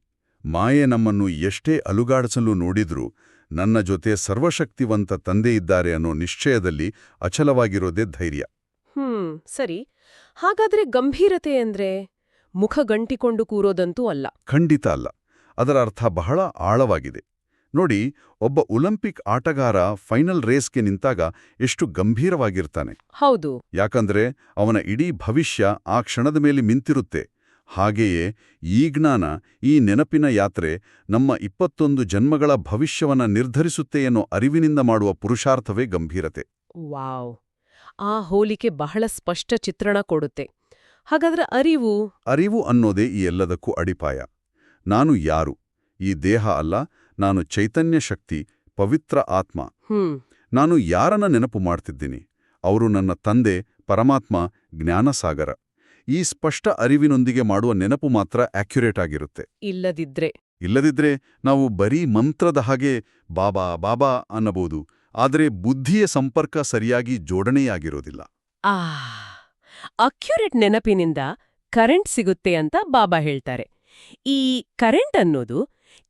ಮಾಯೆ ನಮ್ಮನ್ನು ಎಷ್ಟೇ ಅಲುಗಾಡಿಸಲು ನೋಡಿದ್ರೂ ನನ್ನ ಜೊತೆ ಸರ್ವಶಕ್ತಿವಂತ ತಂದೆ ಇದ್ದಾರೆ ಅನ್ನೋ ನಿಶ್ಚಯದಲ್ಲಿ ಅಚಲವಾಗಿರೋದೇ ಧೈರ್ಯ. ಸರಿ. ಹಾಗಾದ್ರೆ ಗಂಭೀರತೆ ಅಂದ್ರೆ ಮುಖ ಗಂಟಿಕೊಂಡು ಕೂರೋದಂತೂ ಅಲ್ಲ. ಖಂಡಿತ ಅಲ್ಲ. ಅದರ ಅರ್ಥ ಬಹಳ ಆಳವಾಗಿದೆ. ನೋಡಿ, ಒಬ್ಬ ಒಲಿಂಪಿಕ್ ಆಟಗಾರ ಫೈನಲ್ ರೇಸ್ಗೆ ನಿಂತಾಗ ಎಷ್ಟು ಗಂಭೀರವಾಗಿರ್ತಾನೆ. ಹೌದು. ಯಾಕಂದ್ರೆ ಅವನ ಇಡೀ ಭವಿಷ್ಯ ಆ ಕ್ಷಣದ ಮೇಲೆ ಮಿಂತಿರುತ್ತೆ. ಹಾಗೆಯೇ ಈ ಜ್ಞಾನ, ಈ ನೆನಪಿನ ಯಾತ್ರೆ ನಮ್ಮ 21 ಜನ್ಮಗಳ ಭವಿಷ್ಯವನ್ನ ನಿರ್ಧರಿಸುತ್ತೆ ಅನ್ನೋ ಅರಿವಿನಿಂದ ಮಾಡುವ ಪುರುಷಾರ್ಥವೇ ಗಂಭೀರತೆ. ವಾವ್! ಆ ಹೋಲಿಕೆ ಬಹಳ ಸ್ಪಷ್ಟ ಚಿತ್ರಣ ಕೊಡುತ್ತೆ. ಹಾಗಾದ್ರೆ ಅರಿವು ಅನ್ನೋದೇ ಈ ಎಲ್ಲದಕ್ಕೂ ಅಡಿಪಾಯ. ನಾನು ಯಾರು? ಈ ದೇಹ ಅಲ್ಲ, ನಾನು ಚೈತನ್ಯ ಶಕ್ತಿ, ಪವಿತ್ರ ಆತ್ಮ. ನಾನು ಯಾರನ್ನ ನೆನಪು ಮಾಡ್ತಿದ್ದೀನಿ? ಅವರು ನನ್ನ ತಂದೆ, ಪರಮಾತ್ಮ, ಜ್ಞಾನಸಾಗರ. ಈ ಸ್ಪಷ್ಟ ಅರಿವಿನೊಂದಿಗೆ ಮಾಡುವ ನೆನಪು ಮಾತ್ರ ಆಕ್ಯುರೇಟ್ ಆಗಿರುತ್ತೆ. ಇಲ್ಲದಿದ್ರೆ ನಾವು ಬರೀ ಮಂತ್ರದ ಹಾಗೆ ಬಾಬಾ ಬಾಬಾ ಅನ್ನಬಹುದು, ಆದರೆ ಬುದ್ಧಿಯ ಸಂಪರ್ಕ ಸರಿಯಾಗಿ ಜೋಡಣೆಯಾಗಿರೋದಿಲ್ಲ. ಅಕ್ಯುರೇಟ್ ನೆನಪಿನಿಂದ ಕರೆಂಟ್ ಸಿಗುತ್ತೆ ಅಂತ ಬಾಬಾ ಹೇಳ್ತಾರೆ. ಈ ಕರೆಂಟ್ ಅನ್ನೋದು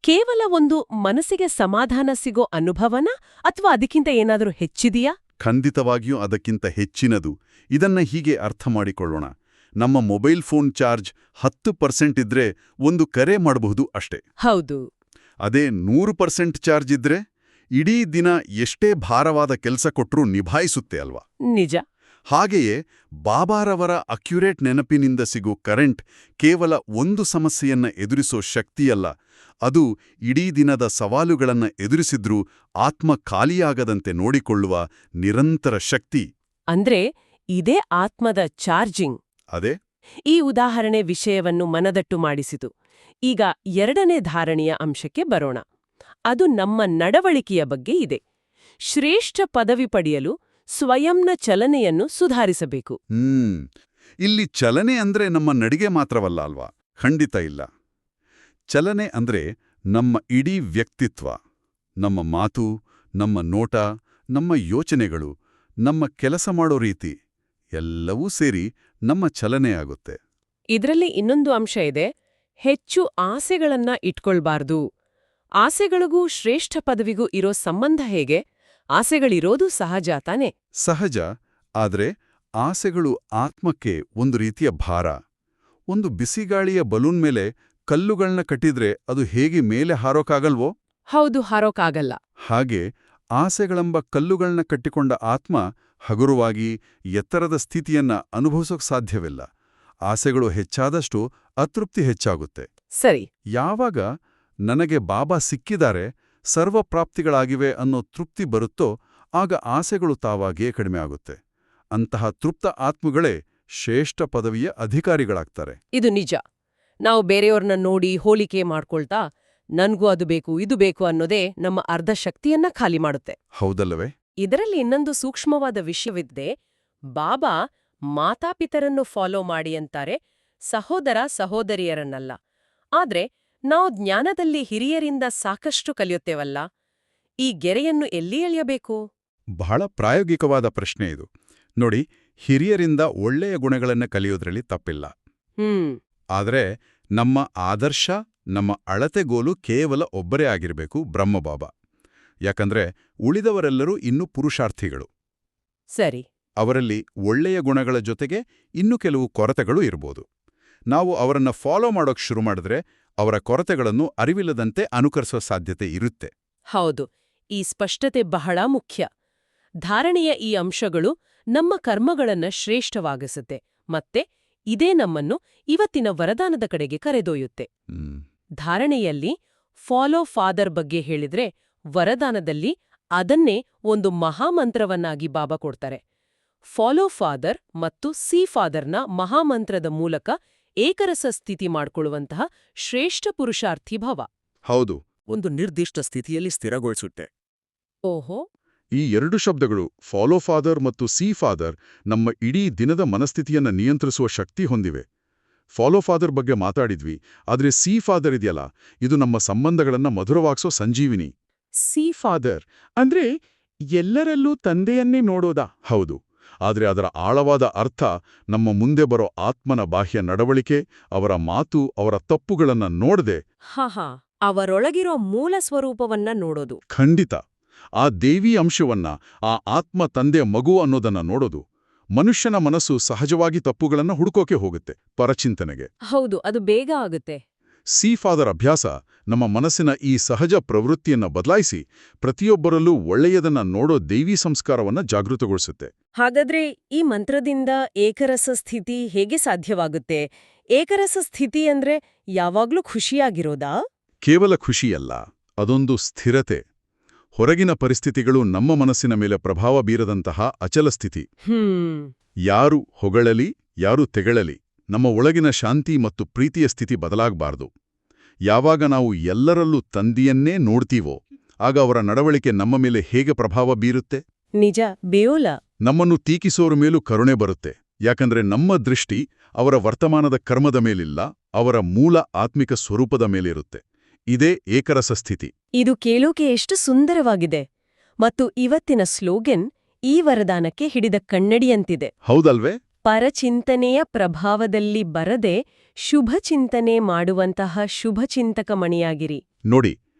ಕೇವಲ ಒಂದು ಮನಸ್ಸಿಗೆ ಸಮಾಧಾನ ಸಿಗೋ ಅನುಭವನ ಅಥವಾ ಅದಕ್ಕಿಂತ ಏನಾದರೂ ಹೆಚ್ಚಿದೆಯಾ? ಖಂಡಿತವಾಗಿಯೂ ಅದಕ್ಕಿಂತ ಹೆಚ್ಚಿನದು. ಇದನ್ನ ಹೀಗೆ ಅರ್ಥ ಮಾಡಿಕೊಳ್ಳೋಣ. ನಮ್ಮ ಮೊಬೈಲ್ ಫೋನ್ ಚಾರ್ಜ್ 10% ಇದ್ರೆ ಒಂದು ಕರೆ ಮಾಡಬಹುದು ಅಷ್ಟೇ. ಹೌದು. ಅದೇ 100% ಚಾರ್ಜ್ ಇದ್ರೆ ಇಡೀ ದಿನ ಎಷ್ಟೇ ಭಾರವಾದ ಕೆಲಸ ಕೊಟ್ರೂ ನಿಭಾಯಿಸುತ್ತೆ ಅಲ್ವಾ? ನಿಜ. ಹಾಗೆಯೇ ಬಾಬಾರವರ ಅಕ್ಯುರೇಟ್ ನೆನಪಿನಿಂದ ಸಿಗೋ ಕರೆಂಟ್ ಕೇವಲ ಒಂದು ಸಮಸ್ಯೆಯನ್ನ ಎದುರಿಸೋ ಶಕ್ತಿಯಲ್ಲ, ಅದು ಇಡೀ ದಿನದ ಸವಾಲುಗಳನ್ನ ಎದುರಿಸಿದ್ರೂ ಆತ್ಮ ಖಾಲಿಯಾಗದಂತೆ ನೋಡಿಕೊಳ್ಳುವ ನಿರಂತರ ಶಕ್ತಿ. ಅಂದ್ರೆ ಇದೇ ಆತ್ಮದ ಚಾರ್ಜಿಂಗ್. ಅದೇ. ಈ ಉದಾಹರಣೆ ವಿಷಯವನ್ನು ಮನದಟ್ಟು ಮಾಡಿಸಿತು. ಈಗ 2ನೇ ಧಾರಣೆಯ ಅಂಶಕ್ಕೆ ಬರೋಣ. ಅದು ನಮ್ಮ ನಡವಳಿಕೆಯ ಬಗ್ಗೆ ಇದೆ. ಶ್ರೇಷ್ಠ ಪದವಿ ಪಡೆಯಲು ಸ್ವಯಂನ ಚಲನೆಯನ್ನು ಸುಧಾರಿಸಬೇಕು. ಇಲ್ಲಿ ಚಲನೆ ಅಂದ್ರೆ ನಮ್ಮ ನಡಿಗೆ ಮಾತ್ರವಲ್ಲ ಅಲ್ವಾ? ಖಂಡಿತ ಇಲ್ಲ. ಚಲನೆ ಅಂದ್ರೆ ನಮ್ಮ ಇಡೀ ವ್ಯಕ್ತಿತ್ವ, ನಮ್ಮ ಮಾತು, ನಮ್ಮ ನೋಟ, ನಮ್ಮ ಯೋಚನೆಗಳು, ನಮ್ಮ ಕೆಲಸ ಮಾಡೋ ರೀತಿ ಎಲ್ಲವೂ ಸೇರಿ ನಮ್ಮ ಚಲನೆಯಾಗುತ್ತೆ. ಇದರಲ್ಲಿ ಇನ್ನೊಂದು ಅಂಶ ಇದೆ. ಹೆಚ್ಚು ಆಸೆಗಳನ್ನ ಇಟ್ಕೊಳ್ಬಾರ್ದು. ಆಸೆಗಳಿಗೂ ಶ್ರೇಷ್ಠ ಪದವಿಗೂ ಇರೋ ಸಂಬಂಧ ಹೇಗೆ? ಆಸೆಗಳಿರೋದು ಸಹಜ ತಾನೆ? ಸಹಜ. ಆದ್ರೆ ಆಸೆಗಳು ಆತ್ಮಕ್ಕೆ ಒಂದು ರೀತಿಯ ಭಾರ. ಒಂದು ಬಿಸಿಗಾಳಿಯ ಬಲೂನ್ ಮೇಲೆ ಕಲ್ಲುಗಳನ್ನ ಕಟ್ಟಿದ್ರೆ ಅದು ಹೇಗೆ ಮೇಲೆ ಹಾರೋಕಾಗಲ್ವೋ? ಹೌದು, ಹಾರೋಕಾಗಲ್ಲ. ಹಾಗೆ ಆಸೆಗಳೆಂಬ ಕಲ್ಲುಗಳನ್ನ ಕಟ್ಟಿಕೊಂಡ ಆತ್ಮ ಹಗುರವಾಗಿ ಎತ್ತರದ ಸ್ಥಿತಿಯನ್ನ ಅನುಭವಿಸೋಕ್ ಸಾಧ್ಯವಿಲ್ಲ. ಆಸೆಗಳು ಹೆಚ್ಚಾದಷ್ಟು ಅತೃಪ್ತಿ ಹೆಚ್ಚಾಗುತ್ತೆ. ಸರಿ. ಯಾವಾಗ ನನಗೆ ಬಾಬಾ ಸಿಕ್ಕಿದ್ದಾರೆ, ಸರ್ವಪ್ರಾಪ್ತಿಗಳಾಗಿವೆ ಅನ್ನೋ ತೃಪ್ತಿ ಬರುತ್ತೋ ಆಗ ಆಸೆಗಳು ತಾವಾಗಿಯೇ ಕಡಿಮೆ ಆಗುತ್ತೆ. ಅಂತಹ ತೃಪ್ತ ಆತ್ಮಗಳೇ ಶ್ರೇಷ್ಠ ಪದವಿಯ ಅಧಿಕಾರಿಗಳಾಗ್ತಾರೆ. ಇದು ನಿಜ. ನಾವು ಬೇರೆಯವ್ರನ್ನ ನೋಡಿ ಹೋಲಿಕೆ ಮಾಡ್ಕೊಳ್ತಾ ನನ್ಗೂ ಅದು ಬೇಕು ಇದು ಬೇಕು ಅನ್ನೋದೇ ನಮ್ಮ ಅರ್ಧ ಶಕ್ತಿಯನ್ನ ಖಾಲಿ ಮಾಡುತ್ತೆ. ಹೌದಲ್ಲವೇ? ಇದರಲ್ಲಿ ಇನ್ನೊಂದು ಸೂಕ್ಷ್ಮವಾದ ವಿಷಯವಿದೆ. ಬಾಬಾ ಮಾತಾಪಿತರನ್ನು ಫಾಲೋ ಮಾಡಿ ಅಂತಾರೆ, ಸಹೋದರ ಸಹೋದರಿಯರನ್ನಲ್ಲ. ಆದ್ರೆ ನಾವು ಜ್ಞಾನದಲ್ಲಿ ಹಿರಿಯರಿಂದ ಸಾಕಷ್ಟು ಕಲಿಯುತ್ತೇವಲ್ಲ, ಈ ಗೆರೆಯನ್ನು ಎಲ್ಲಿ ಎಳೆಯಬೇಕು? ಬಹಳ ಪ್ರಾಯೋಗಿಕವಾದ ಪ್ರಶ್ನೆ ಇದು. ನೋಡಿ, ಹಿರಿಯರಿಂದ ಒಳ್ಳೆಯ ಗುಣಗಳನ್ನು ಕಲಿಯೋದ್ರಲ್ಲಿ ತಪ್ಪಿಲ್ಲ. ಆದರೆ ನಮ್ಮ ಆದರ್ಶ, ನಮ್ಮ ಅಳತೆಗೋಲು ಕೇವಲ ಒಬ್ಬರೇ ಆಗಿರಬೇಕು, ಬ್ರಹ್ಮಬಾಬಾ. ಯಾಕಂದ್ರೆ ಉಳಿದವರೆಲ್ಲರೂ ಇನ್ನೂ ಪುರುಷಾರ್ಥಿಗಳು. ಸರಿ. ಅವರಲ್ಲಿ ಒಳ್ಳೆಯ ಗುಣಗಳ ಜೊತೆಗೆ ಇನ್ನೂ ಕೆಲವು ಕೊರತೆಗಳು ಇರ್ಬೋದು. ನಾವು ಅವರನ್ನ ಫಾಲೋ ಮಾಡೋಕ್ ಶುರು ಮಾಡಿದ್ರೆ ಅವರ ಕೊರತೆಗಳನ್ನು ಅರಿವಿಲ್ಲದಂತೆ ಅನುಕರಿಸೋ ಸಾಧ್ಯತೆ ಇರುತ್ತೆ. ಹೌದು, ಈ ಸ್ಪಷ್ಟತೆ ಬಹಳ ಮುಖ್ಯ. ಧಾರಣೆಯ ಈ ಅಂಶಗಳು ನಮ್ಮ ಕರ್ಮಗಳನ್ನ ಶ್ರೇಷ್ಠವಾಗಿಸುತ್ತೆ, ಮತ್ತೆ ಇದೇ ನಮ್ಮನ್ನು ಇವತ್ತಿನ ವರದಾನದ ಕಡೆಗೆ ಕರೆದೊಯ್ಯುತ್ತೆ. ಧಾರಣೆಯಲ್ಲಿ ಫಾಲೋ ಫಾದರ್ ಬಗ್ಗೆ ಹೇಳಿದ್ರೆ, ವರದಾನದಲ್ಲಿ ಅದನ್ನೇ ಒಂದು ಮಹಾಮಂತ್ರವನ್ನಾಗಿ ಬಾಬಾ ಕೊಡ್ತಾರೆ. ಫಾಲೋ ಫಾದರ್ ಮತ್ತು ಸಿ ಫಾದರ್ನ ಮಹಾಮಂತ್ರದ ಮೂಲಕ ಏಕರಸ ಸ್ಥಿತಿ ಮಾಡ್ಕೊಳ್ಳುವಂತಹ ಶ್ರೇಷ್ಠ ಪುರುಷಾರ್ಥಿ ಭಾವ. ಹೌದು, ಒಂದು ನಿರ್ದಿಷ್ಟ ಸ್ಥಿತಿಯಲ್ಲಿ ಸ್ಥಿರಗೊಳಿಸುತ್ತೆ. ಓಹೋ. ಈ ಎರಡು ಶಬ್ದಗಳು, ಫಾಲೋ ಫಾದರ್ ಮತ್ತು ಸಿ ಫಾದರ್, ನಮ್ಮ ಇಡೀ ದಿನದ ಮನಸ್ಥಿತಿಯನ್ನ ನಿಯಂತ್ರಿಸುವ ಶಕ್ತಿ ಹೊಂದಿವೆ. ಫಾಲೋ ಫಾದರ್ ಬಗ್ಗೆ ಮಾತಾಡಿದ್ವಿ, ಆದ್ರೆ ಸಿ ಫಾದರ್ ಇದೆಯಲ್ಲ, ಇದು ನಮ್ಮ ಸಂಬಂಧಗಳನ್ನ ಮಧುರವಾಗಿಸೋ ಸಂಜೀವಿನಿ. ಸಿ ಫಾದರ್ ಅಂದ್ರೆ ಎಲ್ಲರಲ್ಲೂ ತಂದೆಯನ್ನೇ ನೋಡೋದಾ? ಹೌದು, ಆದ್ರೆ ಅದರ ಆಳವಾದ ಅರ್ಥ ನಮ್ಮ ಮುಂದೆ ಬರೋ ಆತ್ಮನ ಬಾಹ್ಯ ನಡವಳಿಕೆ, ಅವರ ಮಾತು, ಅವರ ತಪ್ಪುಗಳನ್ನ ನೋಡದೆ ಹಾ, ಅವರೊಳಗಿರೋ ಮೂಲ ಸ್ವರೂಪವನ್ನ ನೋಡೋದು. ಖಂಡಿತ ಆ ದೇವಿ ಅಂಶವನ್ನ, ಆ ಆತ್ಮ ತಂದೆ ಮಗು ಅನ್ನೋದನ್ನ ನೋಡೋದು. ಮನುಷ್ಯನ ಮನಸ್ಸು ಸಹಜವಾಗಿ ತಪ್ಪುಗಳನ್ನ ಹುಡುಕೋಕೆ ಹೋಗುತ್ತೆ, ಪರಚಿಂತನೆಗೆ. ಹೌದು, ಅದು ಬೇಗ ಆಗುತ್ತೆ. ಸಿ ಫಾದರ್ ಅಭ್ಯಾಸ ನಮ್ಮ ಮನಸ್ಸಿನ ಈ ಸಹಜ ಪ್ರವೃತ್ತಿಯನ್ನ ಬದಲಾಯಿಸಿ ಪ್ರತಿಯೊಬ್ಬರಲ್ಲೂ ಒಳ್ಳೆಯದನ್ನ ನೋಡೋ ದೈವಿ ಸಂಸ್ಕಾರವನ್ನ ಜಾಗೃತಗೊಳಿಸುತ್ತೆ. ಹಾಗಾದ್ರೆ ಈ ಮಂತ್ರದಿಂದ ಏಕರಸ ಸ್ಥಿತಿ ಹೇಗೆ ಸಾಧ್ಯವಾಗುತ್ತೆ? ಏಕರಸ ಸ್ಥಿತಿ ಅಂದ್ರೆ ಯಾವಾಗ್ಲೂ ಖುಷಿಯಾಗಿರೋದಾ? ಕೇವಲ ಖುಷಿಯಲ್ಲ, ಅದೊಂದು ಸ್ಥಿರತೆ. ಹೊರಗಿನ ಪರಿಸ್ಥಿತಿಗಳು ನಮ್ಮ ಮನಸ್ಸಿನ ಮೇಲೆ ಪ್ರಭಾವ ಬೀರದಂತಹ ಅಚಲ ಸ್ಥಿತಿ. ಯಾರು ಹೊಗಳಲಿ, ಯಾರು ತೆಗಳಲಿ, ನಮ್ಮ ಒಳಗಿನ ಶಾಂತಿ ಮತ್ತು ಪ್ರೀತಿಯ ಸ್ಥಿತಿ ಬದಲಾಗಬಾರದು. ಯಾವಾಗ ನಾವು ಎಲ್ಲರಲ್ಲೂ ತಂದೆಯನ್ನೇ ನೋಡ್ತೀವೋ, ಆಗ ಅವರ ನಡವಳಿಕೆ ನಮ್ಮ ಮೇಲೆ ಹೇಗೆ ಪ್ರಭಾವ ಬೀರುತ್ತೆ? ನಿಜ, ಬೇಯೋಲ. ನಮ್ಮನ್ನು ಟೀಕಿಸೋರ ಮೇಲೂ ಕರುಣೆ ಬರುತ್ತೆ. ಯಾಕಂದ್ರೆ ನಮ್ಮ ದೃಷ್ಟಿ ಅವರ ವರ್ತಮಾನದ ಕರ್ಮದ ಮೇಲಿಲ್ಲ, ಅವರ ಮೂಲ ಆತ್ಮಿಕ ಸ್ವರೂಪದ ಮೇಲಿರುತ್ತೆ. ಇದೇ ಏಕರಸ ಸ್ಥಿತಿ. ಇದು ಕೇಳೋಕೆ ಎಷ್ಟು ಸುಂದರವಾಗಿದೆ. ಮತ್ತು ಇವತ್ತಿನ ಸ್ಲೋಗನ್ ಈ ವರದಾನಕ್ಕೆ ಹಿಡಿದ ಕನ್ನಡಿಯಂತಿದೆ. ಹೌದಲ್ವೇ? ಪರಚಿಂತನೆಯ ಪ್ರಭಾವದಲ್ಲಿ ಬರದೆ ಶುಭ ಚಿಂತನೆ ಮಾಡುವಂತಹ ಶುಭಚಿಂತಕ ಮಣಿಯಾಗಿರಿ. ನೋಡಿ,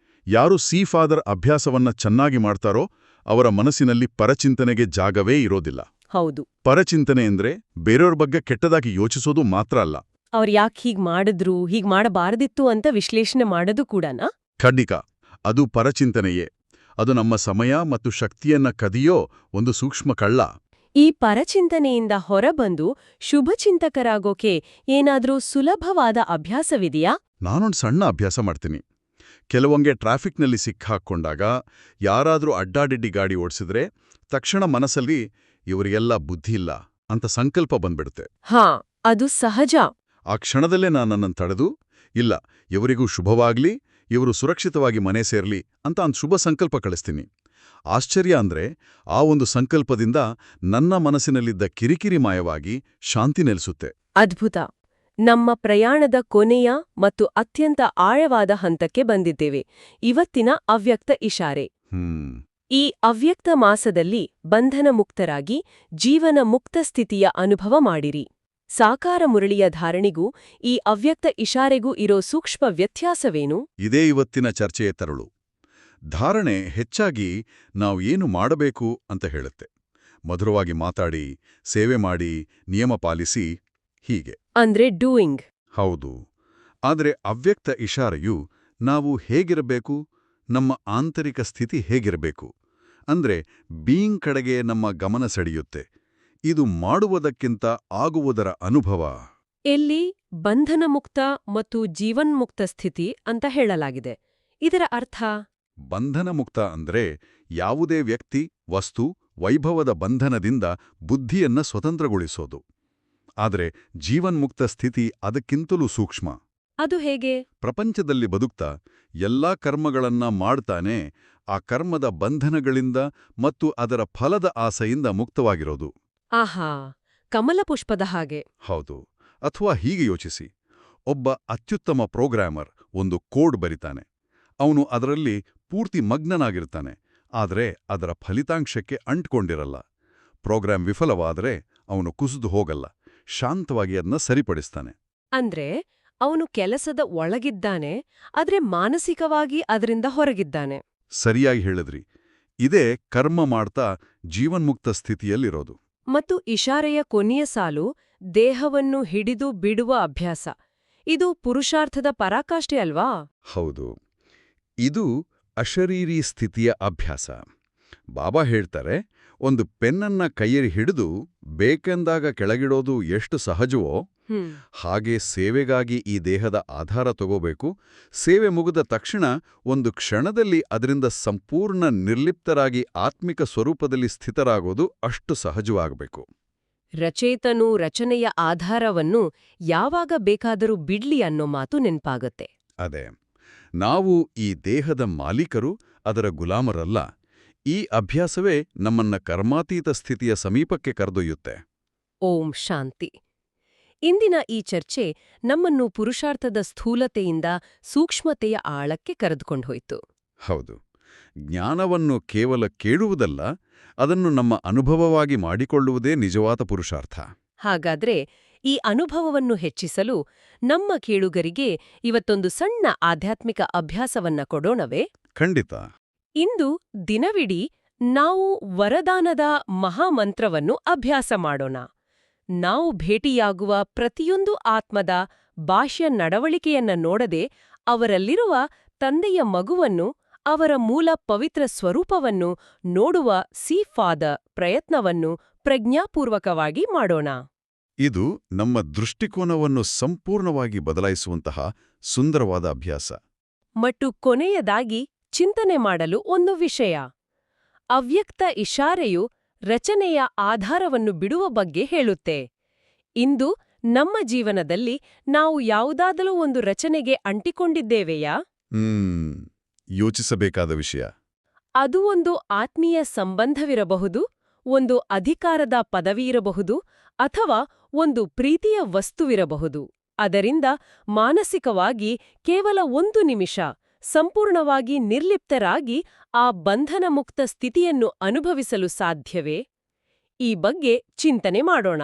ಯಾರು ಸಿ ಫಾದರ್ ಅಭ್ಯಾಸವನ್ನ ಚೆನ್ನಾಗಿ ಮಾಡ್ತಾರೋ ಅವರ ಮನಸ್ಸಿನಲ್ಲಿ ಪರಚಿಂತನೆಗೆ ಜಾಗವೇ ಇರೋದಿಲ್ಲ. ಹೌದು. ಪರಚಿಂತನೆ ಅಂದ್ರೆ ಬೇರೆಯವ್ರ ಬಗ್ಗೆ ಕೆಟ್ಟದಾಗಿ ಯೋಚಿಸೋದು ಮಾತ್ರ ಅಲ್ಲ. ಅವ್ರು ಯಾಕೆ ಹೀಗ್ ಮಾಡಿದ್ರು, ಹೀಗ್ ಮಾಡಬಾರದಿತ್ತು ಅಂತ ವಿಶ್ಲೇಷಣೆ ಮಾಡೋದು ಕೂಡನಾ? ಖಂಡಿತ, ಅದು ಪರಚಿಂತನೆಯೇ. ಅದು ನಮ್ಮ ಸಮಯ ಮತ್ತು ಶಕ್ತಿಯನ್ನ ಕದಿಯೋ ಒಂದು ಸೂಕ್ಷ್ಮ ಕಳ್ಳ. ಈ ಪರಚಿಂತನೆಯಿಂದ ಹೊರಬಂದು ಶುಭಚಿಂತಕರಾಗೋಕೆ ಏನಾದ್ರೂ ಸುಲಭವಾದ ಅಭ್ಯಾಸವಿದೆಯಾ? ನಾನೊಂದು ಸಣ್ಣ ಅಭ್ಯಾಸ ಮಾಡ್ತೀನಿ. ಕೆಲವೊಂಗೆ ಟ್ರಾಫಿಕ್ನಲ್ಲಿ ಸಿಕ್ಕಾಕೊಂಡಾಗ ಯಾರಾದ್ರೂ ಅಡ್ಡಾಡಿಡ್ಡಿ ಗಾಡಿ ಓಡಿಸಿದ್ರೆ ತಕ್ಷಣ ಮನಸ್ಸಲ್ಲಿ ಇವರಿಗೆಲ್ಲ ಬುದ್ಧಿ ಇಲ್ಲ ಅಂತ ಸಂಕಲ್ಪ ಬಂದ್ಬಿಡುತ್ತೆ. ಹಾ, ಅದು ಸಹಜ. ಆ ಕ್ಷಣದಲ್ಲೇ ನನ್ನನ್ನು ತಡೆದು, ಇಲ್ಲ, ಇವರಿಗೂ ಶುಭವಾಗ್ಲಿ, ಇವರು ಸುರಕ್ಷಿತವಾಗಿ ಮನೆ ಸೇರ್ಲಿ ಅಂತ ಒಂದು ಶುಭ ಸಂಕಲ್ಪ ಕಳಿಸ್ತೀನಿ. ಆಶ್ಚರ್ಯ ಅಂದ್ರೆ ಆ ಒಂದು ಸಂಕಲ್ಪದಿಂದ ನನ್ನ ಮನಸ್ಸಿನಲ್ಲಿದ್ದ ಕಿರಿಕಿರಿ ಮಾಯವಾಗಿ ಶಾಂತಿ ನೆಲೆಸುತ್ತೆ. ಅದ್ಭುತ. ನಮ್ಮ ಪ್ರಯಾಣದ ಕೊನೆಯ ಮತ್ತು ಅತ್ಯಂತ ಆಳವಾದ ಹಂತಕ್ಕೆ ಬಂದಿದ್ದೇವೆ. ಇವತ್ತಿನ ಅವ್ಯಕ್ತ ಇಶಾರೆ. ಈ ಅವ್ಯಕ್ತ ಮಾಸದಲ್ಲಿ ಬಂಧನ ಮುಕ್ತರಾಗಿ ಜೀವನ ಮುಕ್ತ ಸ್ಥಿತಿಯ ಅನುಭವ ಮಾಡಿರಿ. ಸಾಕಾರ ಮುರಳಿಯ ಧಾರಣೆಗೂ ಈ ಅವ್ಯಕ್ತ ಇಶಾರೆಗೂ ಇರೋ ಸೂಕ್ಷ್ಮ ವ್ಯತ್ಯಾಸವೇನು? ಇದೇ ಇವತ್ತಿನ ಚರ್ಚೆಯ ತರಳು. ಧಾರಣೆ ಹೆಚ್ಚಾಗಿ ನಾವು ಏನು ಮಾಡಬೇಕು ಅಂತ ಹೇಳುತ್ತೆ. ಮಧುರವಾಗಿ ಮಾತಾಡಿ, ಸೇವೆ ಮಾಡಿ, ನಿಯಮ ಪಾಲಿಸಿ, ಹೀಗೆ. ಅಂದ್ರೆ ಡೂಯಿಂಗ್. ಹೌದು. ಆದರೆ ಅವ್ಯಕ್ತ ಇಶಾರೆಯು ನಾವು ಹೇಗಿರಬೇಕು, ನಮ್ಮ ಆಂತರಿಕ ಸ್ಥಿತಿ ಹೇಗಿರಬೇಕು ಅಂದ್ರೆ ಬೀಯಿಂಗ್ ಕಡೆಗೆ ನಮ್ಮ ಗಮನ ಸೆಳೆಯುತ್ತೆ. ಇದು ಮಾಡುವುದಕ್ಕಿಂತ ಆಗುವುದರ ಅನುಭವ. ಎಲ್ಲಿ ಬಂಧನ ಮುಕ್ತ ಮತ್ತು ಜೀವನ್ಮುಕ್ತ ಸ್ಥಿತಿ ಅಂತ ಹೇಳಲಾಗಿದೆ. ಇದರ ಅರ್ಥ? ಬಂಧನ ಮುಕ್ತ ಅಂದ್ರೆ ಯಾವುದೇ ವ್ಯಕ್ತಿ, ವಸ್ತು, ವೈಭವದ ಬಂಧನದಿಂದ ಬುದ್ಧಿಯನ್ನ ಸ್ವತಂತ್ರಗೊಳಿಸೋದು. ಆದರೆ ಜೀವನ್ಮುಕ್ತ ಸ್ಥಿತಿ ಅದಕ್ಕಿಂತಲೂ ಸೂಕ್ಷ್ಮ. ಅದು ಹೇಗೆ? ಪ್ರಪಂಚದಲ್ಲಿ ಬದುಕ್ತಾ ಎಲ್ಲಾ ಕರ್ಮಗಳನ್ನ ಮಾಡ್ತಾನೆ ಆ ಕರ್ಮದ ಬಂಧನಗಳಿಂದ ಮತ್ತು ಅದರ ಫಲದ ಆಸೆಯಿಂದ ಮುಕ್ತವಾಗಿರೋದು. ಆಹಾ, ಕಮಲಪುಷ್ಪದ ಹಾಗೆ. ಹೌದು. ಅಥವಾ ಹೀಗೆ ಯೋಚಿಸಿ, ಒಬ್ಬ ಅತ್ಯುತ್ತಮ ಪ್ರೋಗ್ರಾಮರ್ ಒಂದು ಕೋಡ್ ಬರಿತಾನೆ. ಅವನು ಅದರಲ್ಲಿ ಪೂರ್ತಿ ಮಗ್ನನಾಗಿರ್ತಾನೆ, ಆದರೆ ಅದರ ಫಲಿತಾಂಶಕ್ಕೆ ಅಂಟ್ಕೊಂಡಿರಲ್ಲ. ಪ್ರೋಗ್ರಾಂ ವಿಫಲವಾದರೆ ಅವನು ಕುಸಿದು ಹೋಗಲ್ಲ, ಶಾಂತವಾಗಿ ಅದನ್ನ ಸರಿಪಡಿಸ್ತಾನೆ. ಅಂದ್ರೆ ಅವನು ಕೆಲಸದ ಒಳಗಿದ್ದಾನೆ, ಆದ್ರೆ ಮಾನಸಿಕವಾಗಿ ಅದರಿಂದ ಹೊರಗಿದ್ದಾನೆ. ಸರಿಯಾಗಿ ಹೇಳಿದ್ರಿ. ಇದೇ ಕರ್ಮ ಮಾಡ್ತಾ ಜೀವನ್ಮುಕ್ತ ಸ್ಥಿತಿಯಲ್ಲಿರೋದು. ಮತ್ತು ಇಶಾರೆಯ ಕೊನೆಯ ಸಾಲು ದೇಹವನ್ನು ಹಿಡಿದು ಬಿಡುವ ಅಭ್ಯಾಸ. ಇದು ಪುರುಷಾರ್ಥದ ಪರಾಕಾಷ್ಠೆ ಅಲ್ವಾ? ಹೌದು. ಇದು ಅಶರೀರಿ ಸ್ಥಿತಿಯ ಅಭ್ಯಾಸ. ಬಾಬಾ ಹೇಳ್ತಾರೆ, ಒಂದು ಪೆನ್ನನ್ನ ಕೈಯಲ್ಲಿ ಹಿಡಿದು ಬೇಕೆಂದಾಗ ಕೆಳಗಿಡೋದು ಎಷ್ಟು ಸಹಜವೋ ಹಾಗೆ ಸೇವೆಗಾಗಿ ಈ ದೇಹದ ಆಧಾರ ತಗೋಬೇಕು. ಸೇವೆ ಮುಗಿದ ತಕ್ಷಣ ಒಂದು ಕ್ಷಣದಲ್ಲಿ ಅದರಿಂದ ಸಂಪೂರ್ಣ ನಿರ್ಲಿಪ್ತರಾಗಿ ಆತ್ಮಿಕ ಸ್ವರೂಪದಲ್ಲಿ ಸ್ಥಿತರಾಗೋದು ಅಷ್ಟು ಸಹಜವಾಗಬೇಕು. ರಚೇತನು ರಚನೆಯ ಆಧಾರವನ್ನು ಯಾವಾಗ ಬೇಕಾದರೂ ಬಿಡ್ಲಿ ಅನ್ನೋ ಮಾತು ನೆನ್ಪಾಗತ್ತೆ. ಅದೇ, ನಾವು ಈ ದೇಹದ ಮಾಲೀಕರು, ಅದರ ಗುಲಾಮರಲ್ಲ. ಈ ಅಭ್ಯಾಸವೇ ನಮ್ಮನ್ನ ಕರ್ಮಾತೀತ ಸ್ಥಿತಿಯ ಸಮೀಪಕ್ಕೆ ಕರೆದೊಯ್ಯುತ್ತೆ. ಓಂ ಶಾಂತಿ. ಇಂದಿನ ಈ ಚರ್ಚೆ ನಮ್ಮನ್ನು ಪುರುಷಾರ್ಥದ ಸ್ಥೂಲತೆಯಿಂದ ಸೂಕ್ಷ್ಮತೆಯ ಆಳಕ್ಕೆ ಕರೆದುಕೊಂಡೋಯ್ತು. ಹೌದು. ಜ್ಞಾನವನ್ನು ಕೇವಲ ಕೇಳುವುದಲ್ಲ, ಅದನ್ನು ನಮ್ಮ ಅನುಭವವಾಗಿ ಮಾಡಿಕೊಳ್ಳುವುದೇ ನಿಜವಾದ ಪುರುಷಾರ್ಥ. ಹಾಗಾದ್ರೆ ಈ ಅನುಭವವನ್ನು ಹೆಚ್ಚಿಸಲು ನಮ್ಮ ಕೇಳುಗರಿಗೆ ಇವತ್ತೊಂದು ಸಣ್ಣ ಆಧ್ಯಾತ್ಮಿಕ ಅಭ್ಯಾಸವನ್ನ ಕೊಡೋಣವೇ? ಖಂಡಿತ. ಇಂದು ದಿನವಿಡೀ ನಾವು ವರದಾನದ ಮಹಾಮಂತ್ರವನ್ನು ಅಭ್ಯಾಸ ಮಾಡೋಣ. ನಾವು ಭೇಟಿಯಾಗುವ ಪ್ರತಿಯೊಂದು ಆತ್ಮದ ಬಾಹ್ಯ ನಡವಳಿಕೆಯನ್ನ ನೋಡದೆ ಅವರಲ್ಲಿರುವ ತಂದೆಯ ಮಗುವನ್ನು, ಅವರ ಮೂಲ ಪವಿತ್ರ ಸ್ವರೂಪವನ್ನು ನೋಡುವ ಸೀಫಾದ ಪ್ರಯತ್ನವನ್ನು ಪ್ರಜ್ಞಾಪೂರ್ವಕವಾಗಿ ಮಾಡೋಣ. ಇದು ನಮ್ಮ ದೃಷ್ಟಿಕೋನವನ್ನು ಸಂಪೂರ್ಣವಾಗಿ ಬದಲಾಯಿಸುವಂತಹ ಸುಂದರವಾದ ಅಭ್ಯಾಸ. ಮತ್ತು ಕೊನೆಯದಾಗಿ ಚಿಂತನೆ ಮಾಡಲು ಒಂದು ವಿಷಯ. ಅವ್ಯಕ್ತ ಇಶಾರೆಯು ರಚನೆಯ ಆಧಾರವನ್ನು ಬಿಡುವ ಬಗ್ಗೆ ಹೇಳುತ್ತೆ. ಇಂದು ನಮ್ಮ ಜೀವನದಲ್ಲಿ ನಾವು ಯಾವುದಾದರೂ ಒಂದು ರಚನೆಗೆ ಅಂಟಿಕೊಂಡಿದ್ದೇವೆಯಾ? ಯೋಚಿಸಬೇಕಾದ ವಿಷಯ. ಅದು ಒಂದು ಆತ್ಮೀಯ ಸಂಬಂಧವಿರಬಹುದು, ಒಂದು ಅಧಿಕಾರದ ಪದವಿಯಿರಬಹುದು, ಅಥವಾ ಒಂದು ಪ್ರೀತಿಯ ವಸ್ತುವಿರಬಹುದು. ಅದರಿಂದ ಮಾನಸಿಕವಾಗಿ ಕೇವಲ ಒಂದು ನಿಮಿಷ ಸಂಪೂರ್ಣವಾಗಿ ನಿರ್ಲಿಪ್ತರಾಗಿ ಆ ಬಂಧನಮುಕ್ತ ಸ್ಥಿತಿಯನ್ನು ಅನುಭವಿಸಲು ಸಾಧ್ಯವೇ? ಈ ಬಗ್ಗೆ ಚಿಂತನೆ ಮಾಡೋಣ.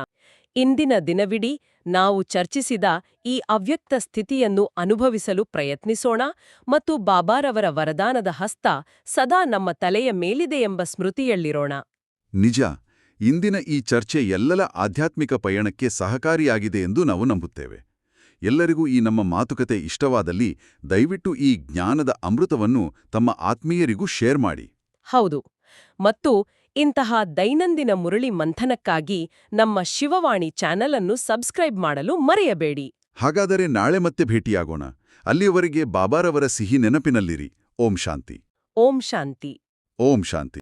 ಇಂದಿನ ದಿನವಿಡೀ ನಾವು ಚರ್ಚಿಸಿದ ಈ ಅವ್ಯಕ್ತ ಸ್ಥಿತಿಯನ್ನು ಅನುಭವಿಸಲು ಪ್ರಯತ್ನಿಸೋಣ ಮತ್ತು ಬಾಬಾರವರ ವರದಾನದ ಹಸ್ತ ಸದಾ ನಮ್ಮ ತಲೆಯ ಮೇಲಿದೆಯೆಂಬ ಸ್ಮೃತಿಯಲ್ಲಿರೋಣ. ನಿಜ. ಇಂದಿನ ಈ ಚರ್ಚೆ ಎಲ್ಲರ ಆಧ್ಯಾತ್ಮಿಕ ಪಯಣಕ್ಕೆ ಸಹಕಾರಿಯಾಗಿದೆ ಎಂದು ನಾವು ನಂಬುತ್ತೇವೆ. ಎಲ್ಲರಿಗೂ ಈ ನಮ್ಮ ಮಾತುಕತೆ ಇಷ್ಟವಾದಲ್ಲಿ ದಯವಿಟ್ಟು ಈ ಜ್ಞಾನದ ಅಮೃತವನ್ನು ತಮ್ಮ ಆತ್ಮೀಯರಿಗೂ ಶೇರ್ ಮಾಡಿ. ಹೌದು. ಮತ್ತು ಇಂತಹ ದೈನಂದಿನ ಮುರಳಿ ಮಂಥನಕ್ಕಾಗಿ ನಮ್ಮ ಶಿವವಾಣಿ ಚಾನೆಲ್ ಅನ್ನು ಸಬ್ಸ್ಕ್ರೈಬ್ ಮಾಡಲು ಮರೆಯಬೇಡಿ. ಹಾಗಾದರೆ ನಾಳೆ ಮತ್ತೆ ಭೇಟಿಯಾಗೋಣ. ಅಲ್ಲಿಯವರೆಗೆ ಬಾಬಾರವರ ಸಿಹಿ ನೆನಪಿನಲ್ಲಿರಿ. ಓಂ ಶಾಂತಿ. ಓಂ ಶಾಂತಿ. ಓಂ ಶಾಂತಿ.